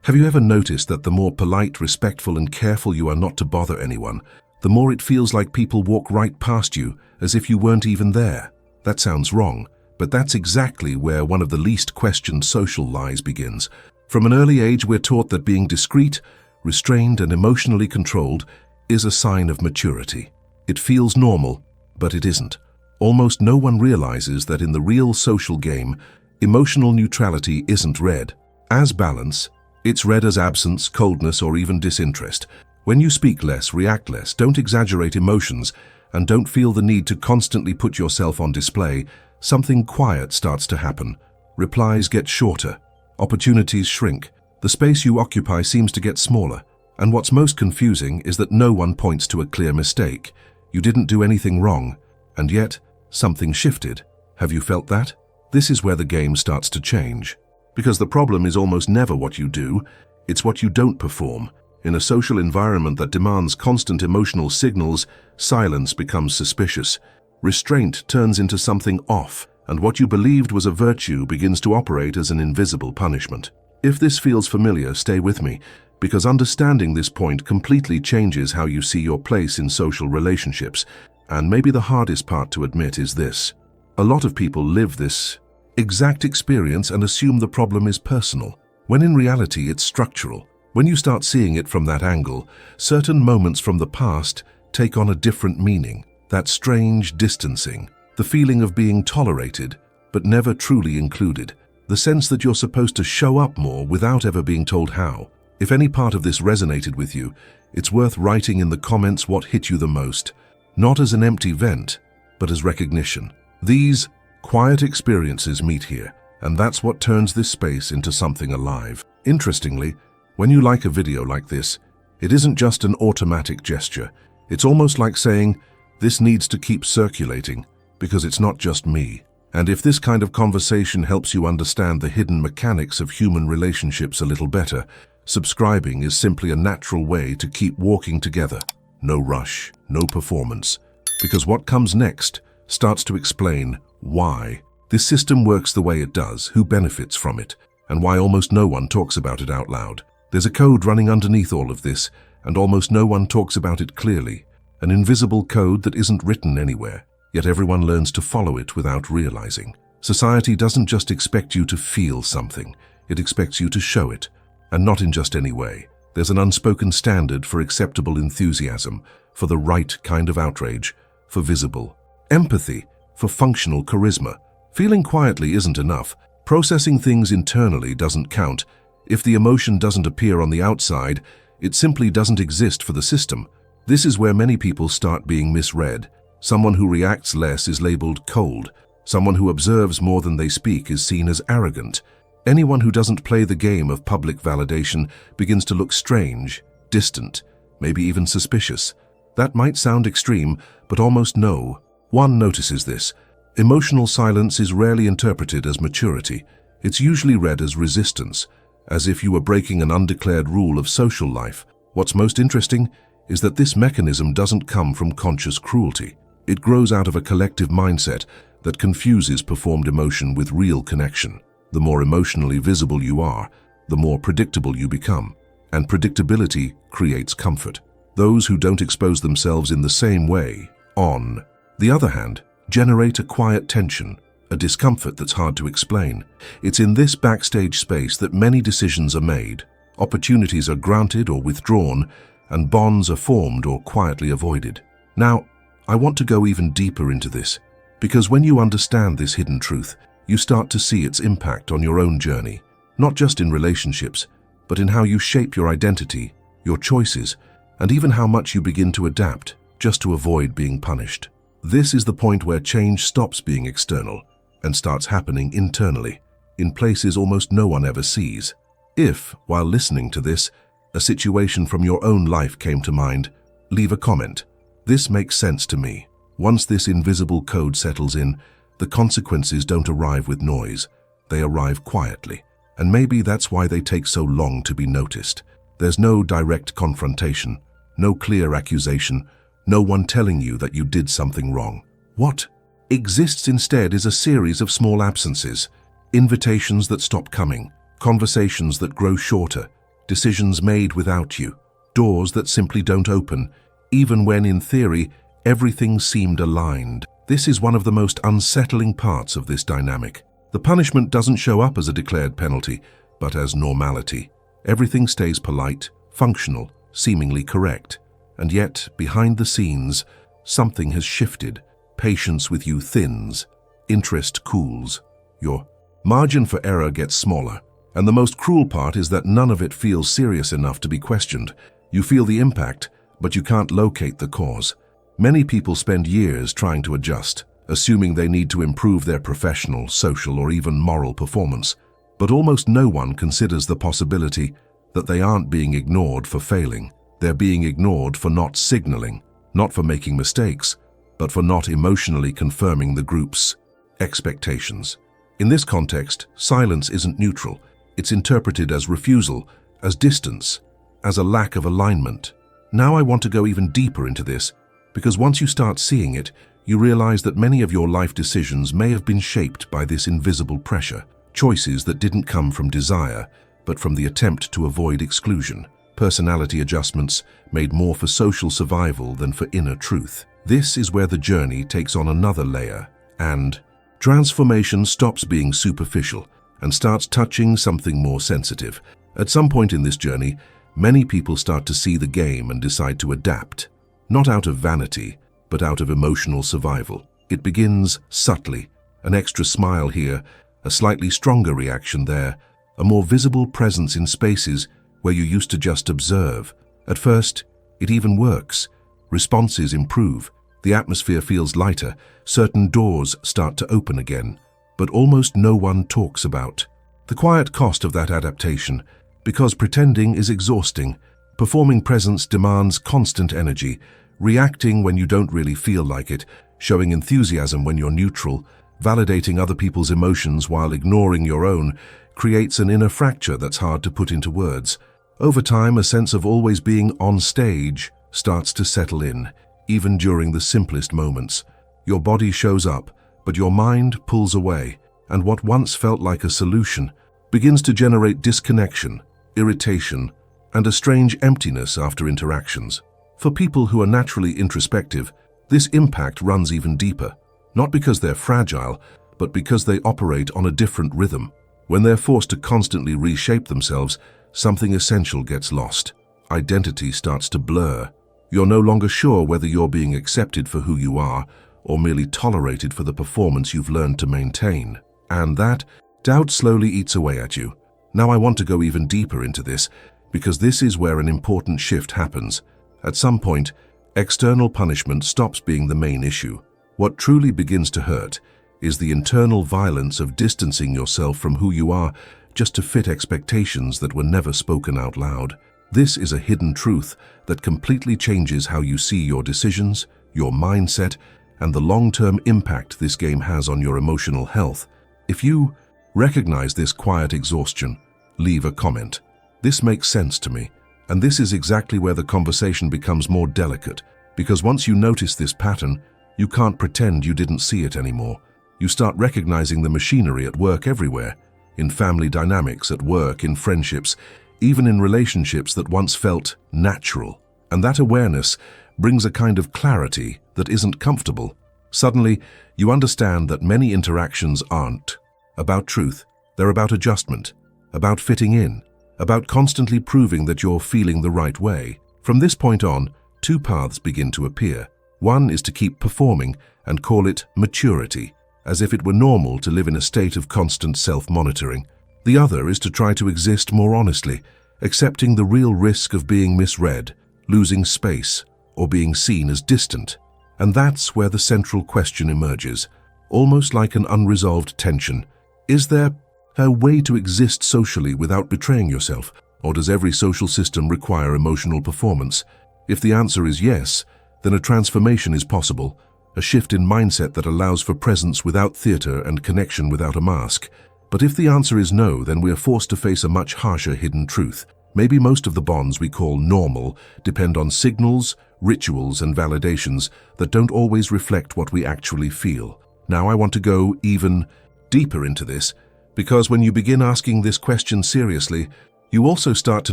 Have you ever noticed that the more polite, respectful, and careful you are not to bother anyone, the more it feels like people walk right past you as if you weren't even there? That sounds wrong, but that's exactly where one of the least questioned social lies begins. From an early age, we're taught that being discreet, restrained, and emotionally controlled is a sign of maturity. It feels normal, but it isn't. Almost no one realizes that in the real social game, emotional neutrality isn't read as balance. It's read as absence, coldness, or even disinterest. When you speak less, react less, don't exaggerate emotions, and don't feel the need to constantly put yourself on display, something quiet starts to happen. Replies get shorter. Opportunities shrink. The space you occupy seems to get smaller. And what's most confusing is that no one points to a clear mistake. You didn't do anything wrong, and yet something shifted. Have you felt that? This is where the game starts to change. Because the problem is almost never what you do, it's what you don't perform. In a social environment that demands constant emotional signals, silence becomes suspicious. Restraint turns into something off, and what you believed was a virtue begins to operate as an invisible punishment. If this feels familiar, stay with me, because understanding this point completely changes how you see your place in social relationships. And maybe the hardest part to admit is this: a lot of people live this exact experience and assume the problem is personal, when in reality it's structural. When you start seeing it from that angle, certain moments from the past take on a different meaning. That strange distancing, the feeling of being tolerated but never truly included, the sense that you're supposed to show up more without ever being told how. If any part of this resonated with you, it's worth writing in the comments what hit you the most, not as an empty vent, but as recognition. These quiet experiences meet here, and that's what turns this space into something alive. Interestingly, when you like a video like this, it isn't just an automatic gesture. It's almost like saying, this needs to keep circulating, because it's not just me. And if this kind of conversation helps you understand the hidden mechanics of human relationships a little better, subscribing is simply a natural way to keep walking together. No rush, no performance, because what comes next starts to explain why this system works the way it does, who benefits from it, and why almost no one talks about it out loud. There's a code running underneath all of this, and almost no one talks about it clearly. An invisible code that isn't written anywhere, yet everyone learns to follow it without realizing. Society doesn't just expect you to feel something, it expects you to show it, and not in just any way. There's an unspoken standard for acceptable enthusiasm, for the right kind of outrage, for visible empathy, for functional charisma. Feeling quietly isn't enough. Processing things internally doesn't count. If the emotion doesn't appear on the outside, it simply doesn't exist for the system. This is where many people start being misread. Someone who reacts less is labeled cold. Someone who observes more than they speak is seen as arrogant. Anyone who doesn't play the game of public validation begins to look strange, distant, maybe even suspicious. That might sound extreme, but almost no one notices this. Emotional silence is rarely interpreted as maturity. It's usually read as resistance, as if you were breaking an undeclared rule of social life. What's most interesting is that this mechanism doesn't come from conscious cruelty. It grows out of a collective mindset that confuses performed emotion with real connection. The more emotionally visible you are, the more predictable you become, and predictability creates comfort. Those who don't expose themselves in the same way, on the other hand, generate a quiet tension, a discomfort that's hard to explain. It's in this backstage space that many decisions are made, opportunities are granted or withdrawn, and bonds are formed or quietly avoided. Now, I want to go even deeper into this, because when you understand this hidden truth, you start to see its impact on your own journey, not just in relationships, but in how you shape your identity, your choices, and even how much you begin to adapt just to avoid being punished. This is the point where change stops being external and starts happening internally, in places almost no one ever sees. If, while listening to this, a situation from your own life came to mind, leave a comment. This makes sense to me. Once this invisible code settles in, the consequences don't arrive with noise. They arrive quietly. And maybe that's why they take so long to be noticed. There's no direct confrontation, no clear accusation, no one telling you that you did something wrong. What exists instead is a series of small absences, invitations that stop coming, conversations that grow shorter, decisions made without you, doors that simply don't open, even when, in theory, everything seemed aligned. This is one of the most unsettling parts of this dynamic. The punishment doesn't show up as a declared penalty, but as normality. Everything stays polite, functional, seemingly correct. And yet, behind the scenes, something has shifted. Patience with you thins. Interest cools. Your margin for error gets smaller. And the most cruel part is that none of it feels serious enough to be questioned. You feel the impact, but you can't locate the cause. Many people spend years trying to adjust, assuming they need to improve their professional, social, or even moral performance. But almost no one considers the possibility that they aren't being ignored for failing. They're being ignored for not signaling, not for making mistakes, but for not emotionally confirming the group's expectations. In this context, silence isn't neutral. It's interpreted as refusal, as distance, as a lack of alignment. Now I want to go even deeper into this, because once you start seeing it, you realize that many of your life decisions may have been shaped by this invisible pressure, choices that didn't come from desire, but from the attempt to avoid exclusion, personality adjustments made more for social survival than for inner truth. This is where the journey takes on another layer, and transformation stops being superficial and starts touching something more sensitive. At some point in this journey, many people start to see the game and decide to adapt. Not out of vanity, but out of emotional survival. It begins subtly, an extra smile here, a slightly stronger reaction there, a more visible presence in spaces where you used to just observe. At first, it even works. Responses improve, the atmosphere feels lighter, certain doors start to open again. But almost no one talks about the quiet cost of that adaptation, because pretending is exhausting. Performing presence demands constant energy, reacting when you don't really feel like it, showing enthusiasm when you're neutral, validating other people's emotions while ignoring your own, creates an inner fracture that's hard to put into words. Over time, a sense of always being on stage starts to settle in, even during the simplest moments. Your body shows up, but your mind pulls away, and what once felt like a solution begins to generate disconnection, irritation, and a strange emptiness after interactions. For people who are naturally introspective, this impact runs even deeper, not because they're fragile, but because they operate on a different rhythm. When they're forced to constantly reshape themselves, something essential gets lost. Identity starts to blur. You're no longer sure whether you're being accepted for who you are or merely tolerated for the performance you've learned to maintain. And that doubt slowly eats away at you. Now I want to go even deeper into this, because this is where an important shift happens. At some point, external punishment stops being the main issue. What truly begins to hurt is the internal violence of distancing yourself from who you are just to fit expectations that were never spoken out loud. This is a hidden truth that completely changes how you see your decisions, your mindset, and the long-term impact this game has on your emotional health. If you recognize this quiet exhaustion, leave a comment. This makes sense to me, and this is exactly where the conversation becomes more delicate, because once you notice this pattern, you can't pretend you didn't see it anymore. You start recognizing the machinery at work everywhere, in family dynamics, at work, in friendships, even in relationships that once felt natural. And that awareness brings a kind of clarity that isn't comfortable. Suddenly, you understand that many interactions aren't about truth. They're about adjustment, about fitting in, about constantly proving that you're feeling the right way. From this point on, two paths begin to appear. One is to keep performing and call it maturity, as if it were normal to live in a state of constant self-monitoring. The other is to try to exist more honestly, accepting the real risk of being misread, losing space, or being seen as distant. And that's where the central question emerges, almost like an unresolved tension. Is there a way to exist socially without betraying yourself, or does every social system require emotional performance? If the answer is yes, then a transformation is possible, a shift in mindset that allows for presence without theater and connection without a mask. But if the answer is no, then we are forced to face a much harsher hidden truth. Maybe most of the bonds we call normal depend on signals, rituals, and validations that don't always reflect what we actually feel. Now I want to go even deeper into this, because when you begin asking this question seriously, You also start to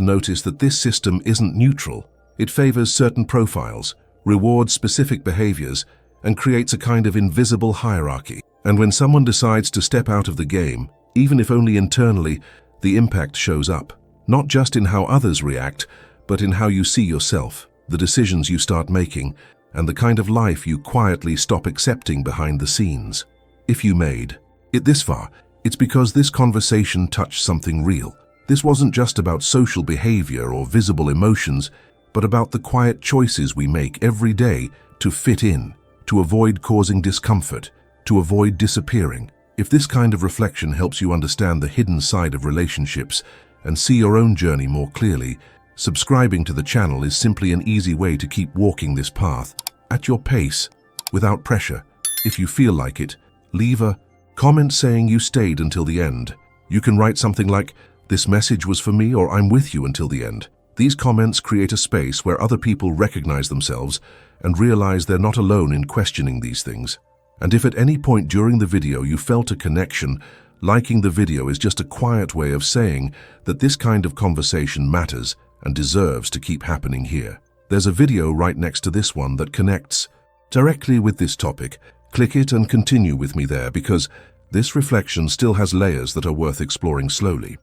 notice that this system isn't neutral. It favors certain profiles, rewards specific behaviors, and creates a kind of invisible hierarchy. And when someone decides to step out of the game, even if only internally, the impact shows up, not just in how others react, but in how you see yourself, the decisions you start making, and the kind of life you quietly stop accepting behind the scenes. If you made it this far, it's because this conversation touched something real. This wasn't just about social behavior or visible emotions, but about the quiet choices we make every day to fit in, to avoid causing discomfort, to avoid disappearing. If this kind of reflection helps you understand the hidden side of relationships and see your own journey more clearly, subscribing to the channel is simply an easy way to keep walking this path at your pace, without pressure. If you feel like it, leave a comment saying you stayed until the end. You can write something like, "This message was for me," or "I'm with you until the end." These comments create a space where other people recognize themselves and realize they're not alone in questioning these things. And if at any point during the video you felt a connection, liking the video is just a quiet way of saying that this kind of conversation matters and deserves to keep happening here. There's a video right next to this one that connects directly with this topic. Click it and continue with me there, because this reflection still has layers that are worth exploring slowly.